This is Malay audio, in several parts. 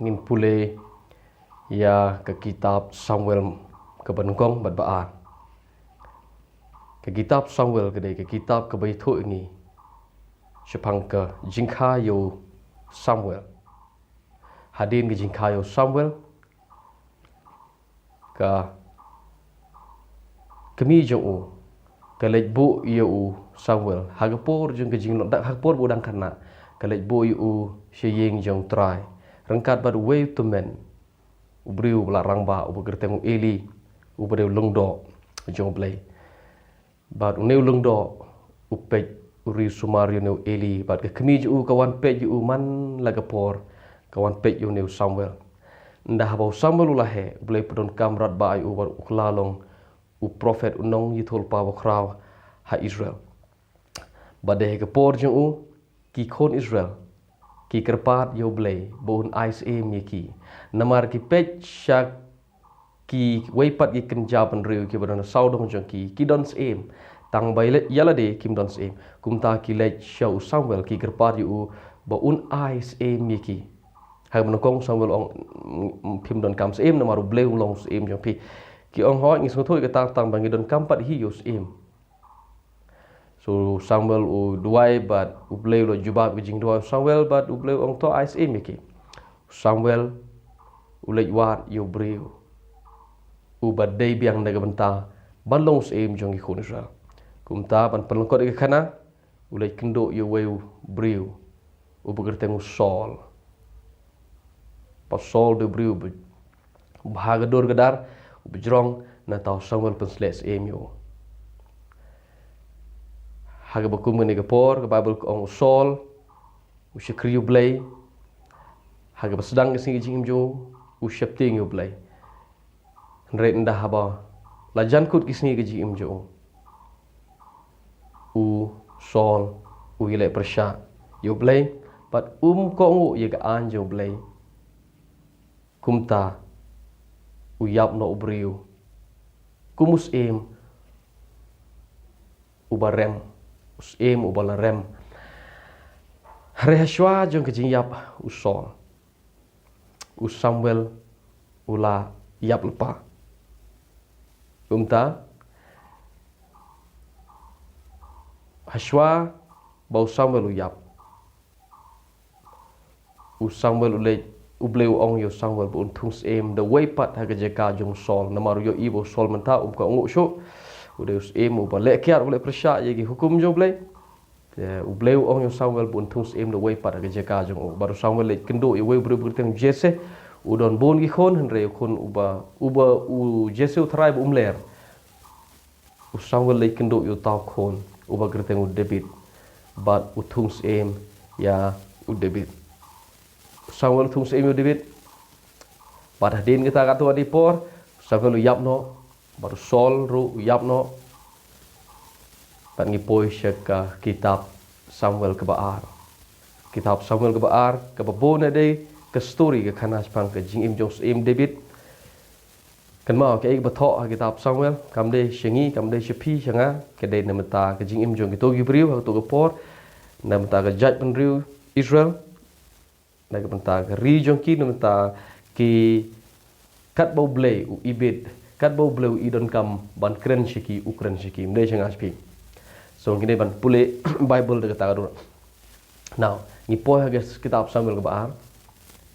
ngin pule ya ke kitab Samuel ke benengkong badbaar. Ke kitab Samuel ke kitab ke baitu ini sepang ke jingka yo Samuel. Hadin ke jingka yo Samuel ka kemi jong ke lejbu yo Samuel hagapor jong ke jing dak hagapor budang kana ke lejbu yo sheyeng jong try rengkat bad way to men ubriu bla rangba ubertemu Eli ubriu lungdo jong blay bad uneu lungdo upej uri sumario neu Eli bad ke kemi ju kawan pej ju man lagapor kawan pej ju neu Samuel ndah bau Samuel ulahe blay pedon kamrat ba ai ubar uklalong u prophet unong yithol pa bokraw ha Israel bade ke por jong ki khon Israel ki kerpat yo blay bon ice em ki namar ki pech syak ki weipat ki kenjapan riu ki badana saudong jong ki dons em tang baile yala de kim dons em kumta ki lech show Samuel ki kerpat yo bon ice em ki ha menokong Samuel ong phim don kam em namar blay long em jong pi ki ong ho ngi so thoi ka tang bangi don kam pat hi yo em. So Samuel u duai but u blay lo jubab jing duai Samuel but u blay ong to ice em ki. Samuel u lej wat yo breu. U bad day biang daga benta ban long em jong ki khon Israel. Kumta ban pelengkot ke kana u lej kendo yo weu breu. U begerteng Saul. Pa Saul de breu bahagador gadar u bejrong na tau Samuel pensles em yo. Haga bakum ni gapor ke Bible ko ong Saul usya kriyo blay haga basedang sing jing jo usya ting yo blay nret ndah haba lajan kut kisni ke jing jo u Saul u ile persya yo blay but ko ngu ye ka an jo blay kumta u yap no ubriu kumus em ubarem em ubalarem rehashwa jong kejing yap usol u Samuel ula yap lepa umta hashwa bau Samuel uyap u Samuel ule ubleu ong yo Samuel bu untungs em the way pat ha jeka jong sol namaru yo ibo sol menta ka ngu sho udeus em u bale kiar bale persya yegi hukum jo blay u bleu ong yo Samuel bu untungs em the way pat ha jeka jong baru Samuel le kendo yo we bru teng Jesse u don bon gi khon henre khon uba u Jesse u thrai bu umler u Samuel le kendo yo taw khon uba gerteng u David bat u tungs em ya u David Samuel tungs em yo David pada din kita katu adi por Samuel u yap no baru Saul ru yap no pan ngipoi syaka kitab Samuel ke baar kitab Samuel ke baar ke babona de ke story ke kanas pang ke jing im jong em David kan mau ke bathok kitab Samuel kam de shengi kam de shepi shanga ke de namata ke jing im jong ke to gibriu to ke por namata ke judge pen riu Israel na ke benta ke ri jong ki namata ki kat bau blay u ibid kat bau bleu idon kam ban kren shiki ukren shiki mde changa spi so ngine ban pule Bible de kata ru now ni po ha kitab Samuel ke baar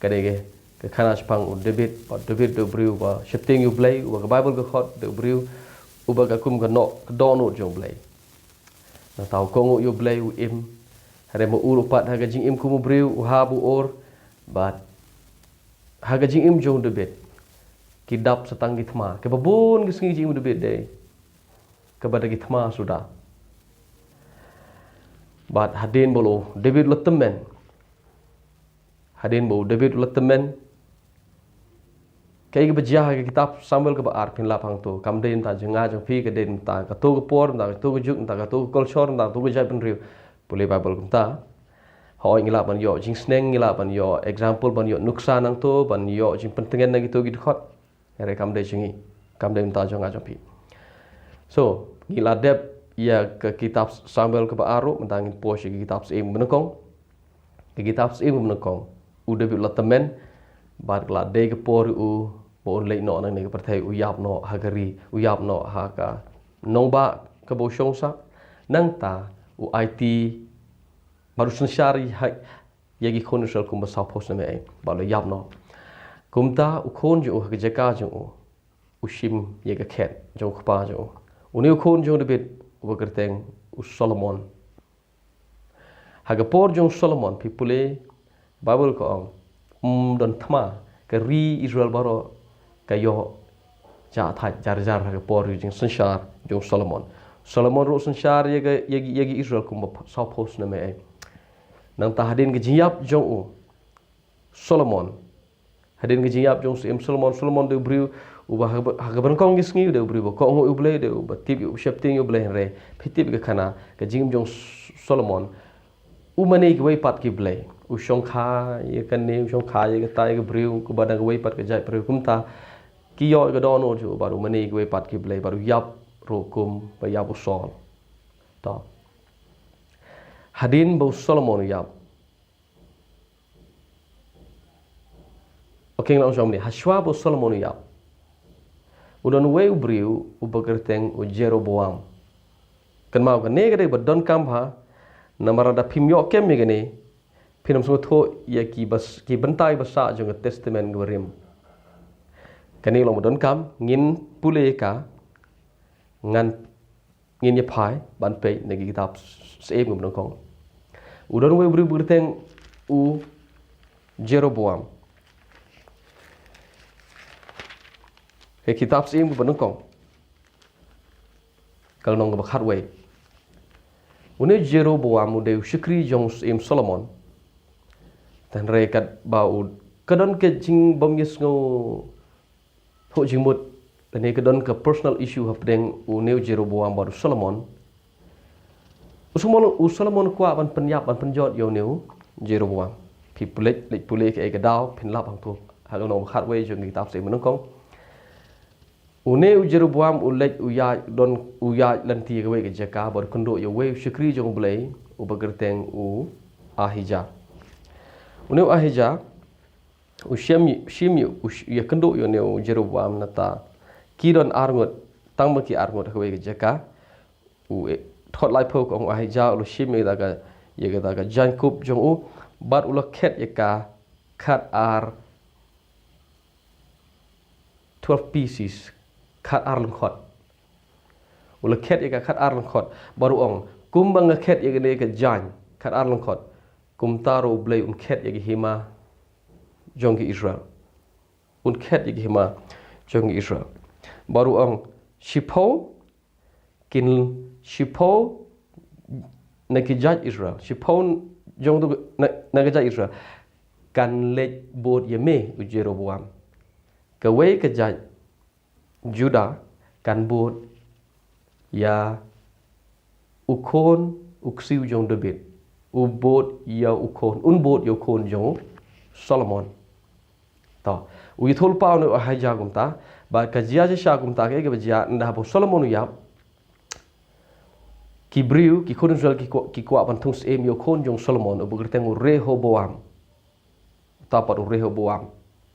kadege ke khana spang u David de briu ba shifting you play u ke Bible ke khot de briu u ba ka kum ke no do no jong play na tau ko ngu you play u im hare mo uru pat ha ga jing im kum briu u ha bu or but ha ga jing im jong David kidap setang githma ke babon ke singi jing David de ke bada githma sudah but hadin bolo David letemen hadin bo David letemen kai ke bejah ke kitab Samuel ke baar pin lapang tu kam den ta jenga jong pi ke den ta ka tu ke por ta tu ke juk ta ka tu culture ta tu ke jai pen riu boleh Bible ta hoi ngila ban yo jing sneng ngila ban yo example ban yo nuksa nang tu ban yo jing pentengen nang gitu gitu khot ere kam de jingi kam de ta jong ajong pi so ngila dep ya ke kitab Samuel ke baaro mentangin pos ke kitab seim menekong ke kitab seim menekong udah bi temen bad la de ke por u bo lei no nang ne ke perthai u yap no hagari u yap no ha ka nong ba ke bo shong sa nang ta u IT baru sensyari yagi khon shal kum ba sa pos na me ba lo yap no kum ta u khon ju ha ke jaka ju u shim ye ke khet jo khpa jo u ne khon jo de bit u ba kerteng u Solomon ha ke por jong Solomon pipule Bible ko don thma ke ri Israel baro ka yo ja tha jar jar ha ke por jing sensyar jong Solomon ro sensyar yagi Israel kum ba sa pos na me nang ta hadin ke jiap jong u Solomon hadin ke jiap jong sim Solomon de briu u ba ha ban kong gisngi de briu ko ngo u ble de u ba tip u shapting u ble re pitip ke khana ke jing jong Solomon u mane ke wai pat ki ble u shong kha ye kan ne u shong kha ye ke tai ke briu ku ba dang wai pat ke jai briu kum ta ki yo ke don o ju ba u mane ke wai pat ki ble ba u yap ro kum ba yap u sol ta hadin bo Solomon yap okay lang jom ni haswa bo Solomon yap udon we ubriu u bagerteng u Jeroboam kan mau kan ne gade badon kam ha namara da pimyo kem me gane pinam so tho ya ki bas ki bantai basa jong testament gwarim kani lo badon kam ngin pule ka ngan ngin ye phai ban pe ne ki kitab seem ngom kong udon we ubriu bagerteng u Jeroboam ke kitab seem ngom kong kalau nong bakhat we une Jeroboam de shikri jong im Solomon tan rekat bau kadon ke jing bom yes ngo ho jing mut ne kadon ke personal issue hapdeng une Jeroboam baru Solomon Solomon kwa ban penyap ban penjot yo neu Jeroboam pi pulek ke dau pin lap hang tu ha nong bakhat we jong kitab seem kong une Jeroboam ulek uya lanti ke we ke jaka bar kondo yo we shikri jong blai u bagerteng u Ahija une Ahija u shimi u ya kondo yo ne Jeroboam nata kidon arngot tangma ki arngot ke we ke jaka u thot lai pho ko Ahija u shimi daga ye daga Jacob jong u bar ulak khet yaka khat ar 12 pieces khat ar lengkot ula khet ye khat ar lengkot baru ong kum bang khet ye ne ke jan khat ar lengkot kum taro blai un khet ye hima jong Israel un khet ye hima jong Israel baru ong shipo na ki jaj Israel shipo jong tu na ke jaj Israel kan le bot ye me u Jeroboam ke we ke jaj Juda kan bot ya ukon uksiu jong David u bot ya ukon un bot yo kon jong Solomon ta u yithol pau no Ahija gumta ba kajia je sha gumta ke bajia nda bo Solomon ya ki briu ki kon jol ki kwa ban thung em yo kon jong Solomon u berteng Rehoboam ta pa Rehoboam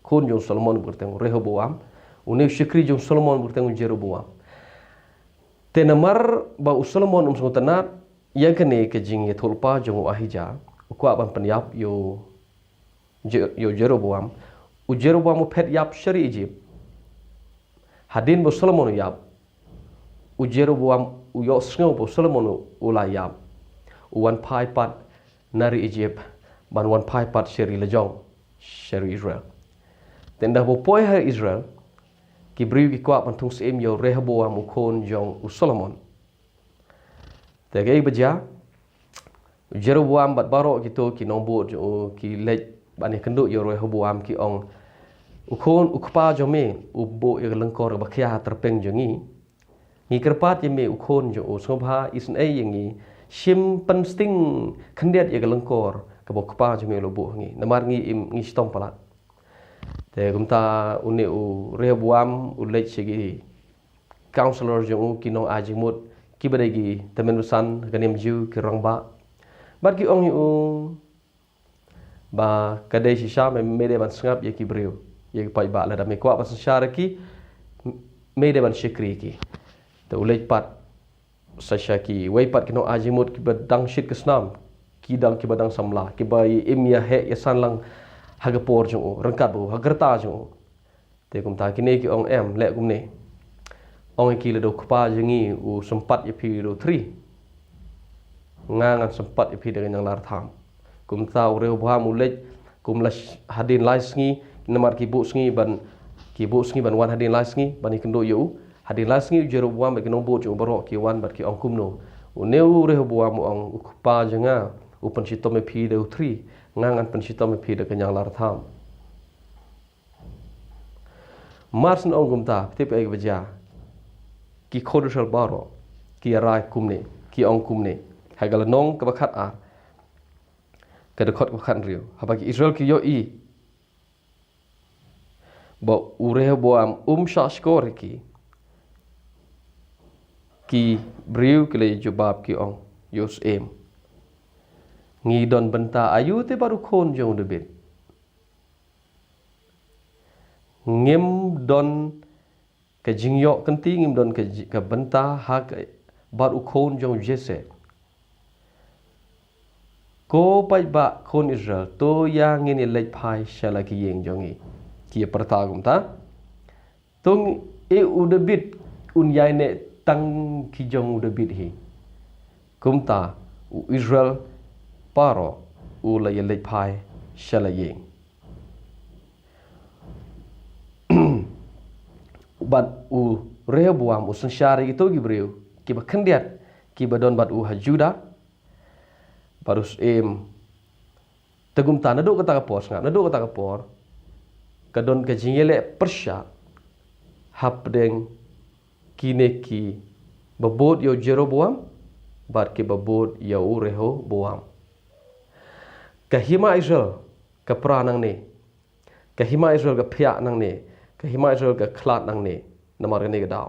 kon jong Solomon berteng Rehoboam une shikri jong Solomon berteng Jeroboam tenamar ba Solomon tanat yang kene ke jing ye tholpa jong Ahija ko ban penyap yo Jeroboam u Jeroboam phet yap shari Egypt hadin bo Solomon yap u Jeroboam u yo sngo bo Solomon u la yap u wan pai pat nari Egypt ban wan pai pat shari lejong shari Israel tenda bo poi ha Israel ki briu ki kwa pantung seem yo Rehoboam u kon jong u Solomon tege baja Jeroboam bat baro gitu ki nombo jo ki lej bani kendo yo Rehoboam ki ong u kon u kpa jo me u bo ye lengkor ba kya terpeng jongi ngi kerpat ye me u kon jo u sobha isn ai yengi shim pan sting khandiat ye lengkor ka bo kpa jo me lo bo ngi namar ngi stom pala te gumta une u Rehoboam u lej sigi counselor jong ki no ajimut ki badegi temen usan ganem ju ki rongba bar ki ong u ba kadai shisha me de ban sngap ye ki breu ye pai ba la da me kwa pas syara ki me de ban shikri ki to ulej pat sasha ki wei pat kino ajimut ki badang shit kesnam ki dang ki badang samla ki ba im ya he ya san lang hagapor jung rangkat bu hagerta jung te kum ta kini ki ong em le kum ne ong ki le do kpa jengi u sempat ye pi do 3 ngangan sempat ye pi dengan yang lar tham kum ta ureu bha mulej kum la hadin laisngi namar ki bu sngi ban wan hadin laisngi ban ikendo yu hadin laisngi jero buam ba kinong bu chu baro ki wan bat ki ong kumno u neu reu buam ong kpa jenga u pan sitom ye pi do 3 ngangan pan sitom ye pi de yang lar tham Marsen ong gumta tip ay baja ki kodusal baro ki arai kumne ki ong kumne hagal nong ka bakhat a ka de khot bakhat riu haba ki Israel ki yo I ba ure boam shashkor ki briu ki le jubab ki ong yos em ngi don benta ayu te baru khon jong de bit ngim don ke jingyo kenti ngim don ke benta ha bar u khon jong jese ko pai ba khon Israel to yang ngin lej phai shala ki yeng jongi ki perta gum ta tung e u de bit un yai ne tang ki jong u de bit hi kum ta u Israel paro u la lej phai shala yeng bat u Rehoboam u sensyari itu gibreu ki ba kendiat ki ba don bat u hajuda barus tegum tanah do kata kapor ngap nado kata kapor kadon ke jingele persya hapdeng kine ki babot yo Jeroboam bat ki babot yo Rehoboam kahima Israel ka pranang ne kahima Israel ka phya nang ne kahima Israel ka klat nang ne namar ne ga daw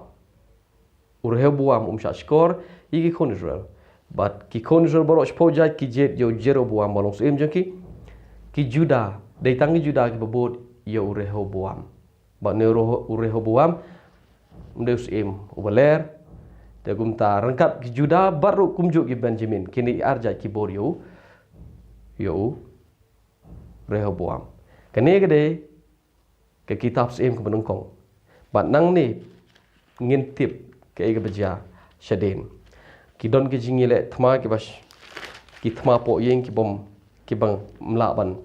Rehoboam shashkor igi kon Israel but ki kon Israel baro spojat ki jet yo Jeroboam balong sem jaki ki Juda dei tangi Juda ki babot yo Rehoboam ba ne Rehoboam deus em ubaler te gumta rangkat ki Juda baru kumjuk ki Benjamin kini arja ki bor yo Rehoboam kene gede ke kitab sem ke benungkong bat nang ni ngintip ke ega beja shaden ki don ke jingile thma ki bas ki thma po yeng ki bom ki bang mlaban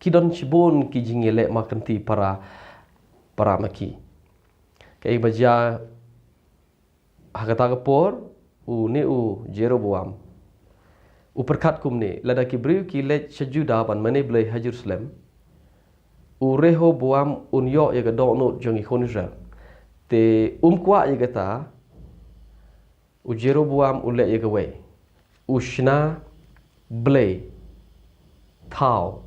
ki don chibon ki jingile makanti para maki ke ega beja hakata kapor u ne u Jeroboam u perkat kumne lada ki briu ki le Juda ban mane blai Jerusalem u Rehoboam un yo ye ga do no jong i kon Israel te kwa ye gata u Jeroboam u le ye ga we ushna blai thau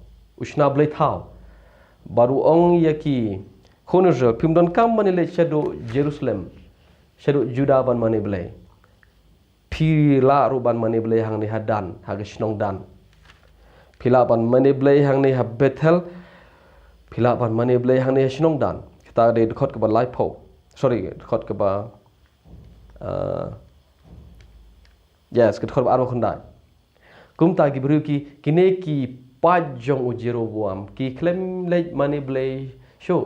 baru ong ye ki kon Israel pim don kam mane le shado Jerusalem shado Juda ban mane blai pila ruban mane blai hang ni hadan ha snong dan pila ban mane blai hang ni ha Bethel pila ban mane blai hang ni snong dan kita de khot ke ba lai pho sorry khot ke ba yes ke khot ba aro khondai kum ta ki bru ki kine ki pajong u Jeroboam ki klem le mane blai sho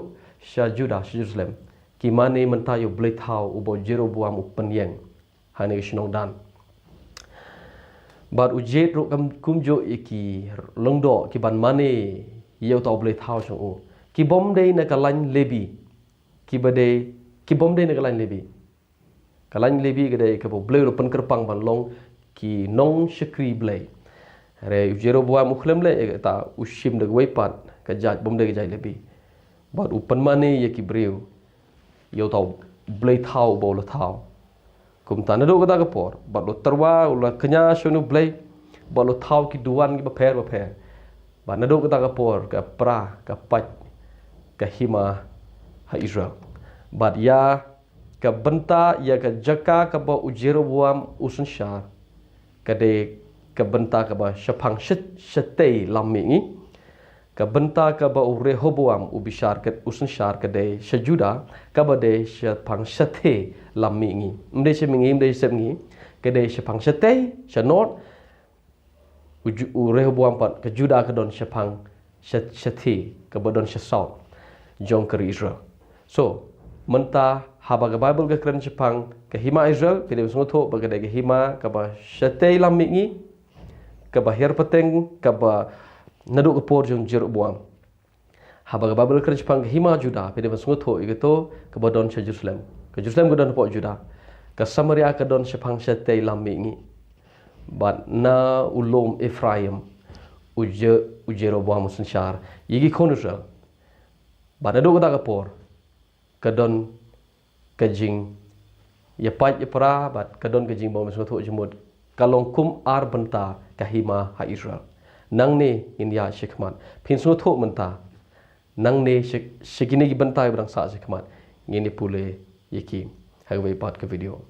sha Juda Jerusalem ki mane mentayo blai thau u bo Jeroboam u penyeng hane snong dan bat u jet ro kum jo ki longdo ki ban mane yeu tau blai thau chong u ki bom dei na kalan lebi ki bade ki bom dei na kalan lebi gede ke bo blai ro pen kerpang ban long ki nong shakri blai re Jeroboam ukhlem le ta ushim de wei pat ka jaj bom dei jai lebi bat u pen mane ye ki breu yeu tau blai thau bo lo thau kum ta na do kata kapor bat lo terwa ula kenya shonu blai bat lo thau ki duan ki ba pher ba na do kata kapor ka pra ka pat ka hima ha Israel bat ya ka benta ya ka jaka ka ba Jeroboam usun syar ka de ke benta ke ba syapang syetei lammi ngi ke benta ke ba Rehoboam ubishar ke usun syar ke de syajuda ke ba de syapang syete lammi ngi mde semingi mde semngi ke de syapang syetei syanot Rehoboam pat ke juda ke don syapang syeti ke ba don syasau jong ke Israel so menta haba ke Bible ke keren syapang ke hima Israel pilih sungutho ba ke de hima ke ba syetei lammi ngi ke ba her peteng ke ba naduk ke por jong Jeroboam haba ke Bible keren syapang ke hima Juda pilih sungutho igito ke ba don Jerusalem ke Jerusalem ke don po Juda ke Samaria ke don syapang syetei lammi ngi bat na ulum Ephraim Jeroboam sensyar yigi konusel bat naduk ke por ke don kejing ya pat ya pra bat ke don kejing bom sungutho jemut kalong kum ar benta kahima ha Israel nang ne India shikmat pin sungutho menta nang ne shikini benta berang sa shikmat ngini pule yiki hagway pat ke video